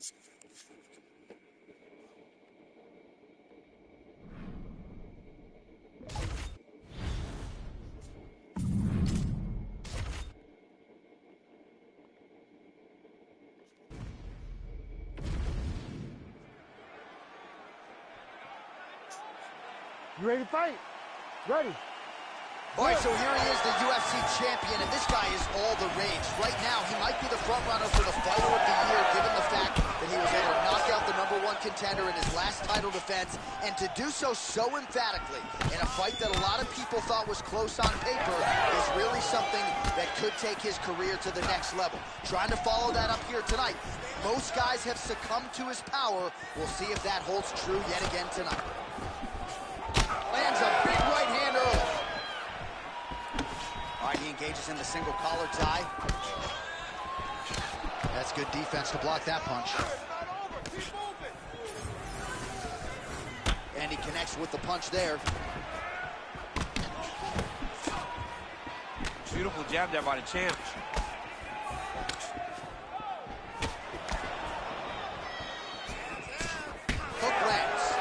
You ready to fight? Ready. All right, so here he is, the UFC champion, and this guy is all the rage. Right now, he might be the front runner for the fighter of the year, given the fact that he was able to knock out the #1 contender in his last title defense, and to do so emphatically in a fight that a lot of people thought was close on paper is really something that could take his career to the next level. Trying to follow that up here tonight. Most guys have succumbed to his power. We'll see if that holds true yet again tonight. Lands a big right hand early. All right, he engages in the single collar tie. That's good defense to block that punch. And he connects with the punch there. Beautiful jab there by the champ. Hook lands.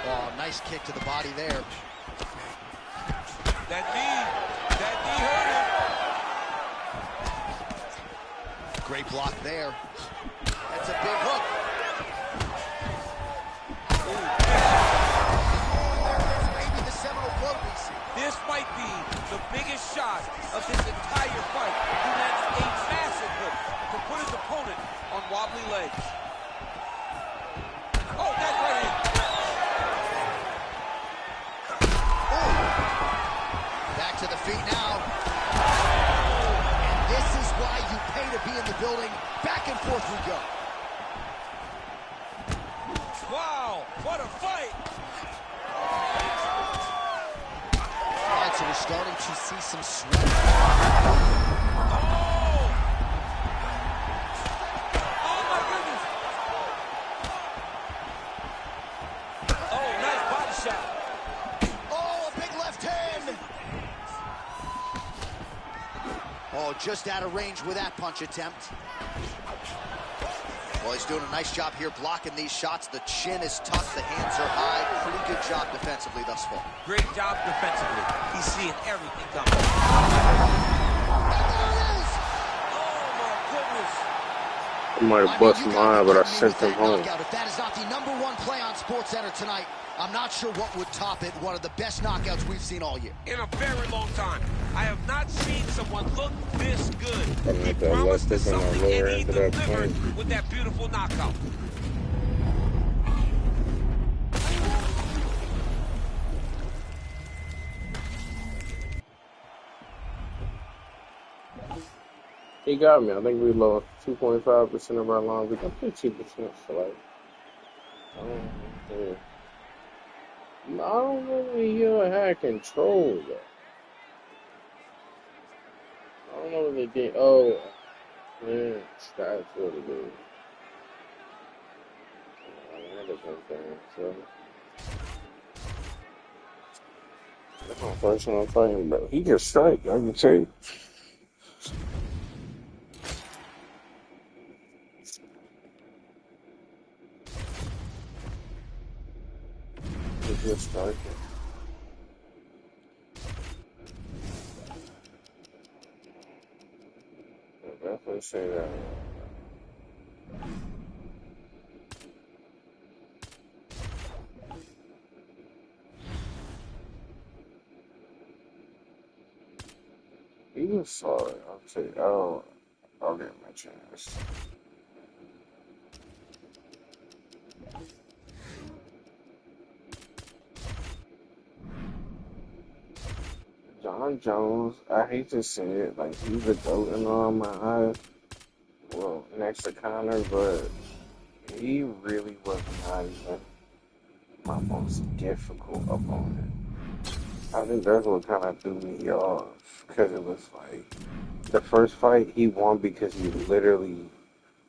Oh, nice kick to the body there. That knee hurt him. Great block there. That's a big hook. There's maybe the seminal quote we see. This might be the biggest shot of this entire fight. He lands a massive hook to put his opponent on wobbly legs. Oh, that's right in. Back to the feet now. And this is why you pay to be in the building. Back and forth we go. Wow, what a fight. All right, so we're starting to see some sweat. Oh my goodness. Oh, nice body shot. Oh, a big left hand. Oh, just out of range with that punch attempt. Well, he's doing a nice job here blocking these shots. The chin is tucked, the hands are high. Pretty good job defensively thus far. Great job defensively. He's seeing everything coming. There it is. Oh my goodness. I might have busted my eye, but I sent him home. If that is not the #1 play on SportsCenter tonight, I'm not sure what would top it. One of the best knockouts we've seen all year. In a very long time. I have not seen someone look this good. I'm He not gonna promised let us this on the something, lower and he end of that delivered point. with that beautiful knockout. He got me. I think we lost 2.5% of our lines. We got 2%, so like, I don't really had control though. I don't know what they did. Oh, man, that's what it is. That is okay, so. That's my first time fighting, bro. He can strike, I can tell you. He's just striking. I'll definitely say that. He was sorry. I'll say, I'll give him a chance. John Jones, I hate to say it, like he's a goat in all my eyes. Well, next to Conor, but he really was not even my most difficult opponent. I think that's what kind of threw me off, because it was like, the first fight he won because he literally,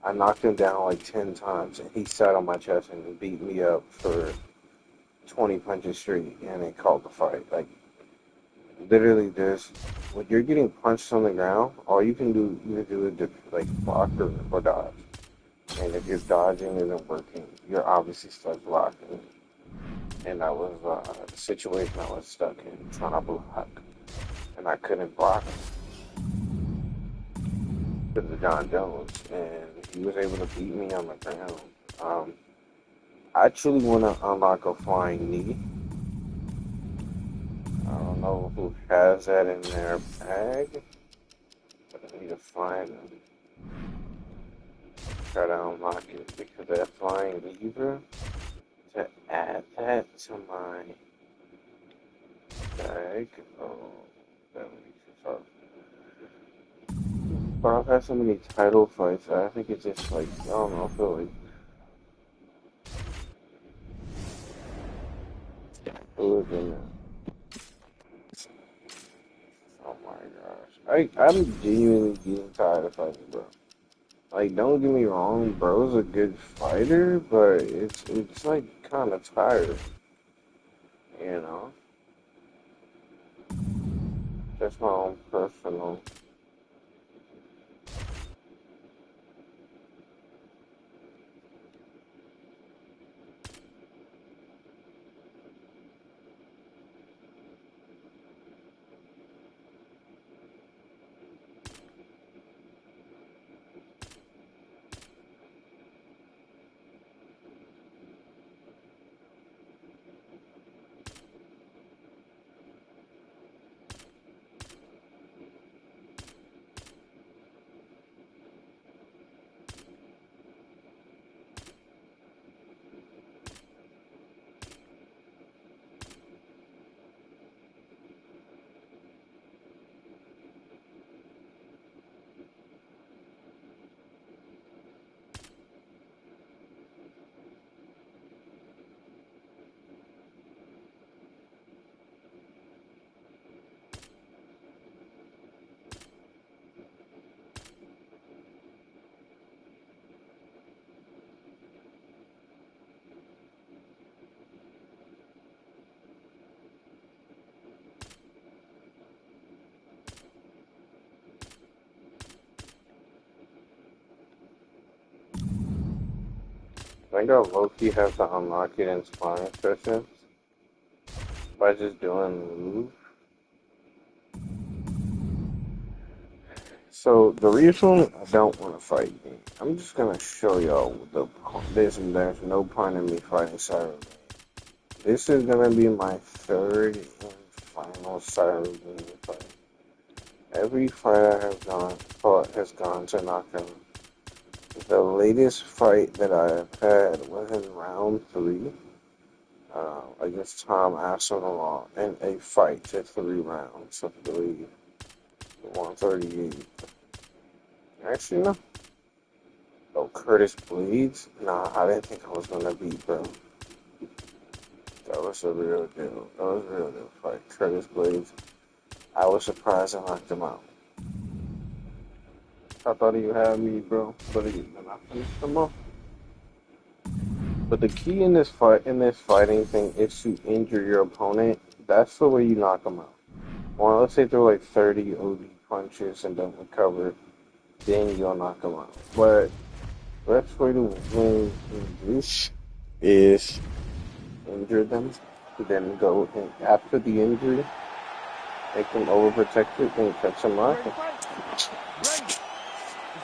I knocked him down like 10 times, and he sat on my chest and beat me up for 20 punches straight, and it called the fight. Like, literally this, when you're getting punched on the ground, all you can do is like block or dodge. And if your dodging isn't working, you're obviously stuck blocking. And that was the situation I was stuck in, trying to block. And I couldn't block because of John Jones. And he was able to beat me on the ground. I actually want to unlock a flying knee. I don't know who has that in their bag, but I need to find them. Try to unlock it because that flying lever, to add that to my bag. Oh, that makes it hard. But I've had so many title fights, I think it's just like, I don't know, I feel like. Who is in there? Oh my gosh. I'm genuinely getting tired of fighting, bro. Like, don't get me wrong, bro's a good fighter, but it's like kind of tired, you know? That's my own personal. I think I'll low-key have to unlock it in sparring sessions by just doing the move. So the reason I don't want to fight you, I'm just gonna show y'all there's no point in me fighting Cyril. This is gonna be my third and final Cyril fight. Every fight I have fought has gone to knockout. The latest fight that I have had was in round 3 against Tom Aspinall in a fight to 3 rounds, I believe. 138. Actually, no. Oh, Curtis Blades? Nah, I didn't think I was gonna beat, bro. That was a real deal. That was a real deal fight. Curtis Blades. I was surprised I knocked him out. I thought he had me, bro, but then I finished him off. But the key in this fighting thing is to injure your opponent. That's the way you knock them out. Well, let's say throw like 30 OD punches and don't recover, then you'll knock them out. But the best way to win this is injure them, then go and after the injury, make them overprotected and catch them up.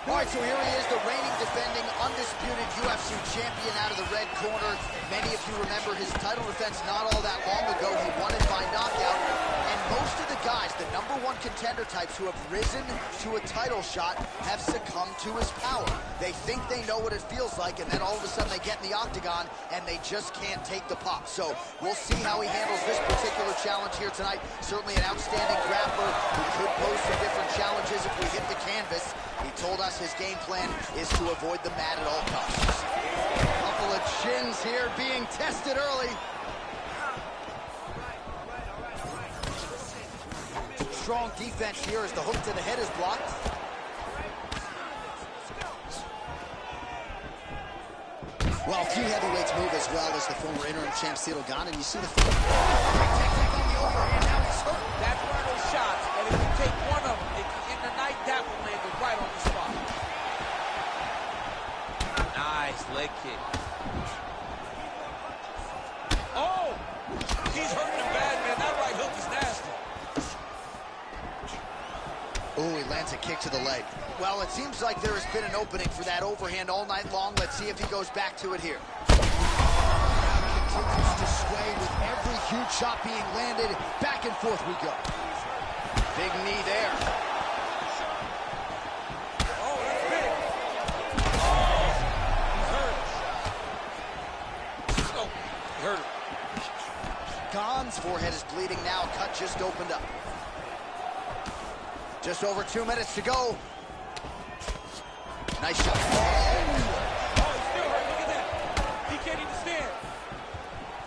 All right, so here he is, the reigning, defending, undisputed UFC champion out of the red corner. Many of you remember his title defense not all that long ago. He won it by knockout. And most of the guys, the #1 contender types who have risen to a title shot, have succumbed to his power. They think they know what it feels like, and then all of a sudden they get in the octagon, and they just can't take the pop. So we'll see how he handles this particular challenge here tonight. Certainly an outstanding grappler who could pose some different challenges if we hit the canvas. He told us his game plan is to avoid the mat at all costs. A couple of chins here being tested early. Strong defense here as the hook to the head is blocked. Well, a few heavyweights move as well as the former interim champ Ciryl Gane, and you see the technique on the overhand. Now he's hurt. That's one of those shots, and if you take one of them in the night, that will land it right on the spot. Nah, leg kick. Oh! He's hurting him bad, man. That right hook is nasty. Oh, he lands a kick to the leg. Well, it seems like there has been an opening for that overhand all night long. Let's see if he goes back to it here. Continues to sway with every huge shot being landed. Back and forth we go. Big knee there. Oh, that's big. Oh, he's hurt. Oh, he hurt him. Gane's forehead is bleeding now. Cut just opened up. Just over 2 minutes to go. Nice shot. Oh, he's still hurt. Look at that. He can't even stand.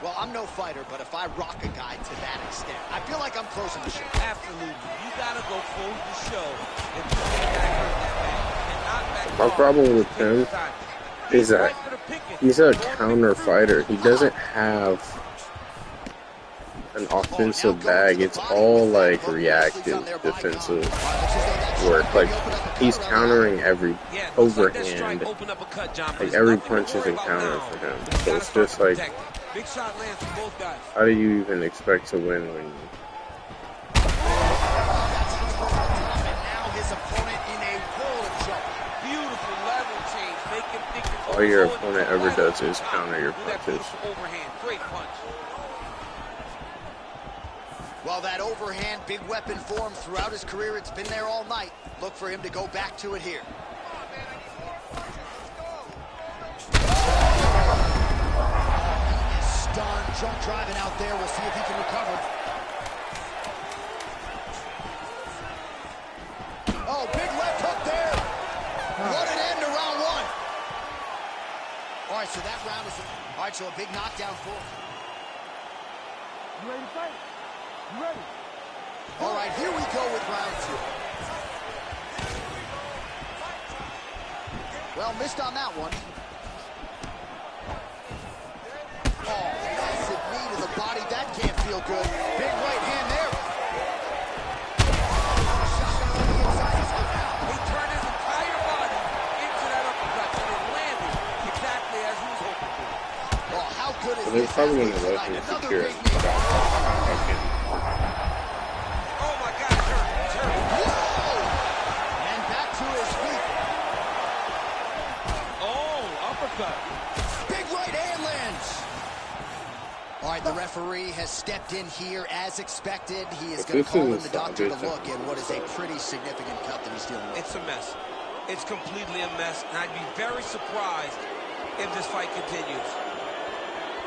Well, I'm no fighter, but if I rock a guy to that extent, I feel like I'm closing the show. Absolutely. You gotta go close the show if you get that hurt that bad. And not back My off. problem with him is that he's a counter fighter. He doesn't have an offensive bag. It's all like reactive defensive work. Like he's countering every overhand. Like every punch is a counter for him. So it's just like, Big shot lands for both guys. how do you even expect to win when And now his opponent in a world of trouble. Beautiful level change. Make him think it's all your over. opponent ever does is counter your Do that punches? beautiful overhand. Great punch. Well, that overhand, big weapon for him throughout his career. It's been there all night. Look for him to go back to it here. He is stunned. Drunk driving out there. We'll see if he can recover. Oh, big left hook there. What an end to round one. All right, so that round is... All right, so a big knockdown for him. You ready to fight? You ready? All right, here we go with round two. Well, missed on that one. Oh, massive knee to the body. That can't feel good. Big right hand there. He turned his entire body into that uppercut, and it landed exactly as he was hoping for. Oh, how good is Well, they're this? probably athlete going to let tonight? him Another secure big it. knee. Oh my God, he's hurt. He's hurt. Whoa! And back to his feet. Oh, uppercut. Big right hand lands. All right, the referee has stepped in here as expected. He is But going to this call in isn't the doctor to salvation. look at what is a pretty significant cut that he's dealing with. It's a mess. It's completely a mess, and I'd be very surprised if this fight continues.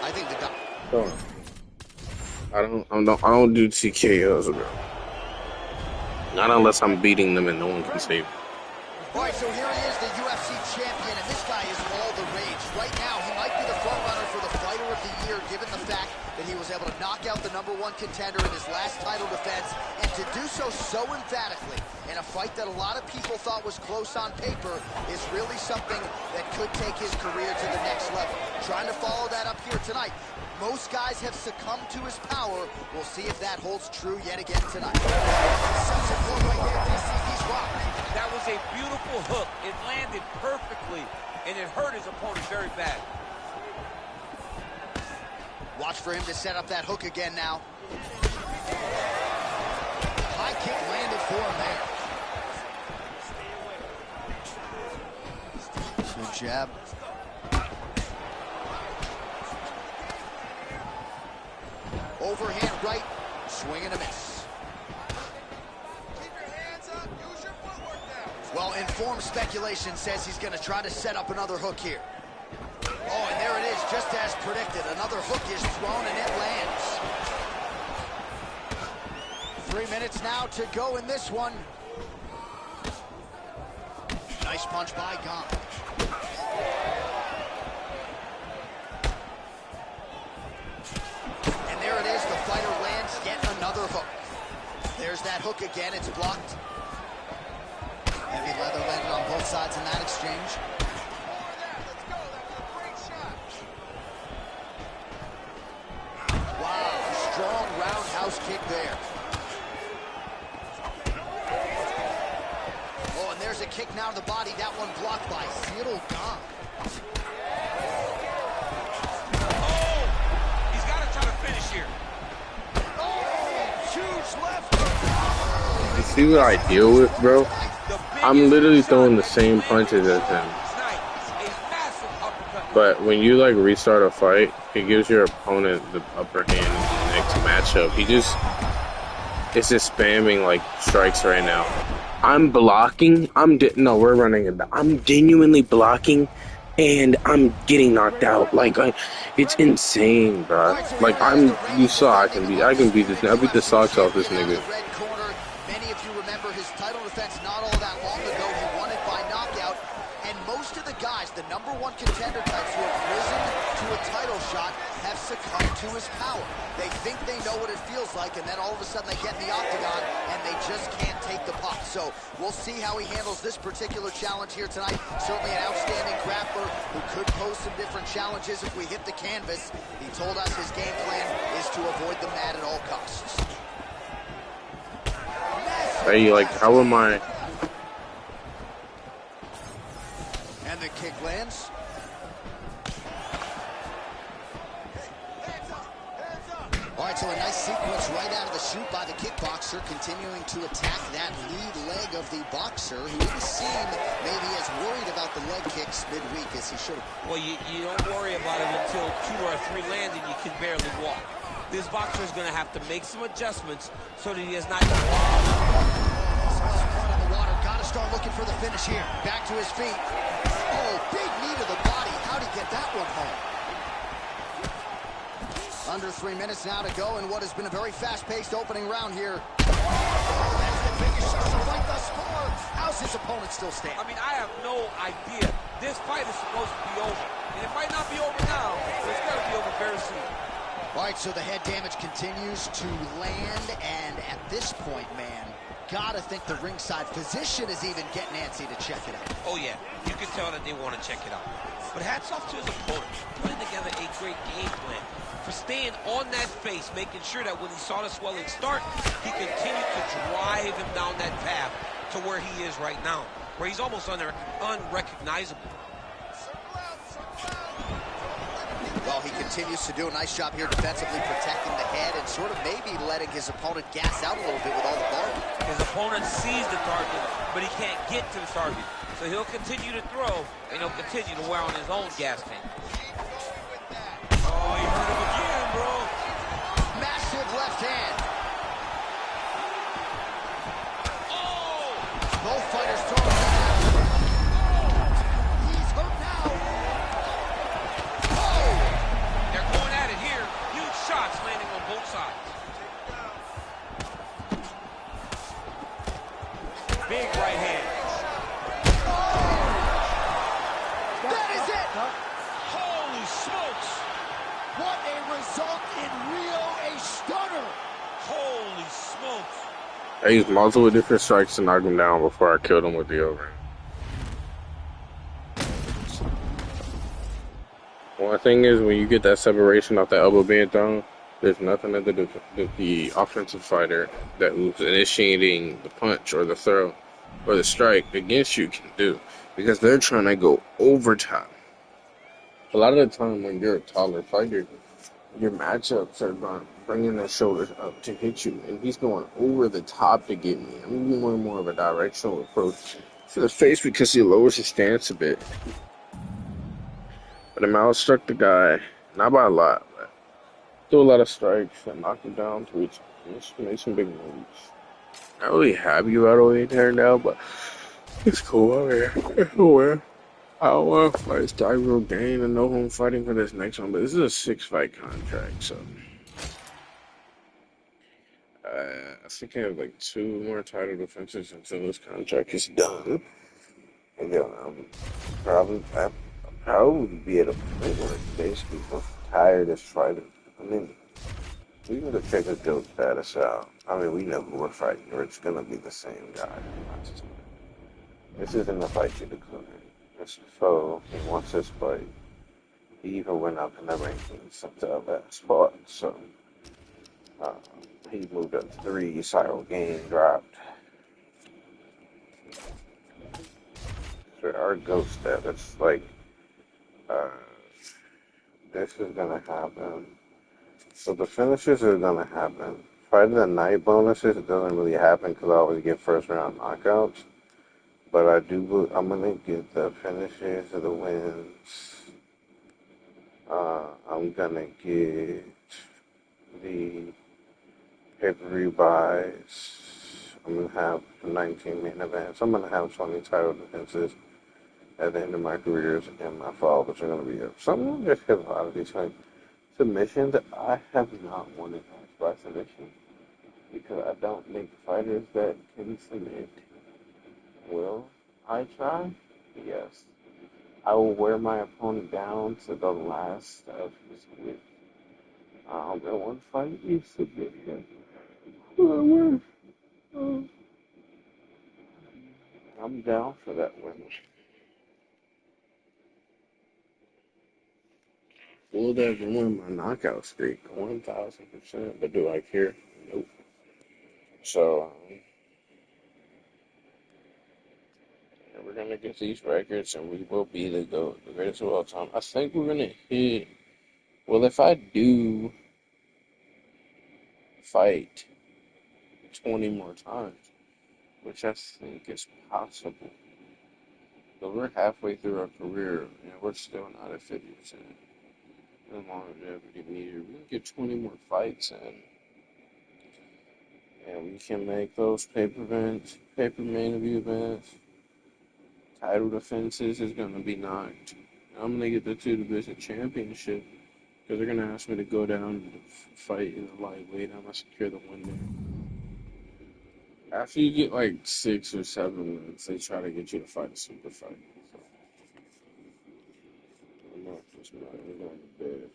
I think the doctor... I don't do TKOs, bro. Not unless I'm beating them and no one can save me. All right, so here he is, the UFC champion, and this guy is all the rage. Right now, he might be the front runner for the fighter of the year, given the fact that he was able to knock out the #1 contender in his last title defense, and to do so emphatically in a fight that a lot of people thought was close on paper is really something that could take his career to the next level. Trying to follow that up here tonight. Most guys have succumbed to his power. We'll see if that holds true yet again tonight. Such a blow right there, DC. He's rocked. That was a beautiful hook. It landed perfectly, and it hurt his opponent very bad. Watch for him to set up that hook again now. High kick landed for him there. Good jab. Overhand right, swing and a miss. Well, informed speculation says he's going to try to set up another hook here. Oh, and there it is, just as predicted. Another hook is thrown, and it lands. 3 minutes now to go in this one. Nice punch by Gane. And there it is, the fighter lands yet another hook. There's that hook again, it's blocked. Heavy leather landed on both sides in that exchange. Wow, strong roundhouse kick there. Oh, and there's a kick now to the body. That one blocked by Ciryl Gane. here. Oh, huge left. You see what I deal with, bro? I'm literally throwing the same punches as him. But when you like restart a fight, it gives your opponent the upper hand in the next matchup. It's just spamming like strikes right now. I'm blocking. No, we're running it back. I'm genuinely blocking, and I'm getting knocked out. Like it's insane, bro. Like you saw I can beat this. I beat the socks off this nigga. Many of you remember his title defense not all that long ago. He won it by knockout. And most of the guys, the #1 contender types who have risen to a title shot, have succumbed to his power. They think they know what it feels like, and then all of a sudden they get in the octagon, and they just can't take the pop. So we'll see how he handles this particular challenge here tonight. Certainly an outstanding grappler who could pose some different challenges if we hit the canvas. He told us his game plan is to avoid the mat at all costs. Hey, like, how am I? And the kick lands. All right, so a nice sequence right out of the chute by the kickboxer, continuing to attack that lead leg of the boxer, who didn't seem maybe as worried about the leg kicks midweek as he should have. Well, you don't worry about it until 2 or 3 land and you can barely walk. This boxer is going to have to make some adjustments so that he is not... Gotta start looking for the finish here. Back to his feet. Oh, big knee to the body. How'd he get that one home? Under 3 minutes now to go in what has been a very fast-paced opening round here. Oh, that's the biggest shot of the fight thus far. How's his opponent still stand? I mean, I have no idea. This fight is supposed to be over. And it might not be over now, but it's got to be over very soon. All right, so the head damage continues to land, and at this point, man, gotta think the ringside physician is even getting antsy to check it out. Oh, yeah. You can tell that they want to check it out. But hats off to his opponent, putting together a great game plan for staying on that face, making sure that when he saw the swelling start, he continued to drive him down that path to where he is right now, where he's almost unrecognizable. Well, he continues to do a nice job here defensively, protecting the head and sort of maybe letting his opponent gas out a little bit with all the volume. His opponent sees the target, but he can't get to the target. So he'll continue to throw, and he'll continue to wear on his own gas tank. Oh, he hurt him again, bro. Massive left hand. Oh! Both fighters throwing that. He's hurt now. They're going at it here. Huge shots landing on both sides. Big right hand. That is it. Holy smokes. What a result in Rio, a stunner. Holy smokes. I used multiple different strikes to knock him down before I killed him with the overhand. One thing is, when you get that separation off that elbow being thrown, there's nothing that the offensive fighter that was initiating the punch or the throw or the strike against you can do, because they're trying to go overtime. A lot of the time when you're a taller fighter, your matchups are bringing their shoulders up to hit you, and he's going over the top to get me. I'm doing more of a directional approach to the face because he lowers his stance a bit. But I outstruck the guy, not by a lot, but threw a lot of strikes and knocked him down 3 times. Made some big moves. Not really happy about the way it turned out, but it's cool over here. I don't want to fight Tyrell Dane. I know who I'm fighting for this next one, but this is a 6-fight contract, so I think I have like 2 more title defenses until this contract is done. And then I'll probably be at a point where basically I'm tired of fighting. I mean, we gotta check the guild status out. I mean, we know who we're fighting, or it's gonna be the same guy. This isn't a fight you declare. It's a foe. He wants this fight. He even went up in the rankings up to that spot. So he moved up to 3. Cyril Game dropped. So our ghost status, like, this is gonna happen So the finishes are gonna happen. Fight of the night bonuses, it doesn't really happen because I always get first round knockouts. But I'm gonna get the finishes of the wins. I'm gonna get the pay-per-view buys. I'm gonna have 19 main events. I'm gonna have 20 title defenses at the end of my careers, and my followers are gonna be up. So I'm gonna just hit a lot of these submissions. I have not won a match by submission because I don't make fighters that can submit. Will I try? Yes. I will wear my opponent down to the last of his wit. In one fight, you submit him. I'm down for that win. Will that ruin my knockout streak? 1,000%. But do I care? Nope. So, we're gonna get these records, and we will be the GOAT, the greatest of all time. I think we're gonna hit. Well, if I do fight 20 more times, which I think is possible, but we're halfway through our career, and we're still not at 50% in longevity meter. We can get 20 more fights in, and we can make those paper main events. Title defenses is gonna be knocked. I'm gonna get the two division championship because they're gonna ask me to go down and fight in the lightweight. I'm gonna secure the win there. After you get like 6 or 7 wins, they try to get you to fight a super fight. I'm not just going to bed.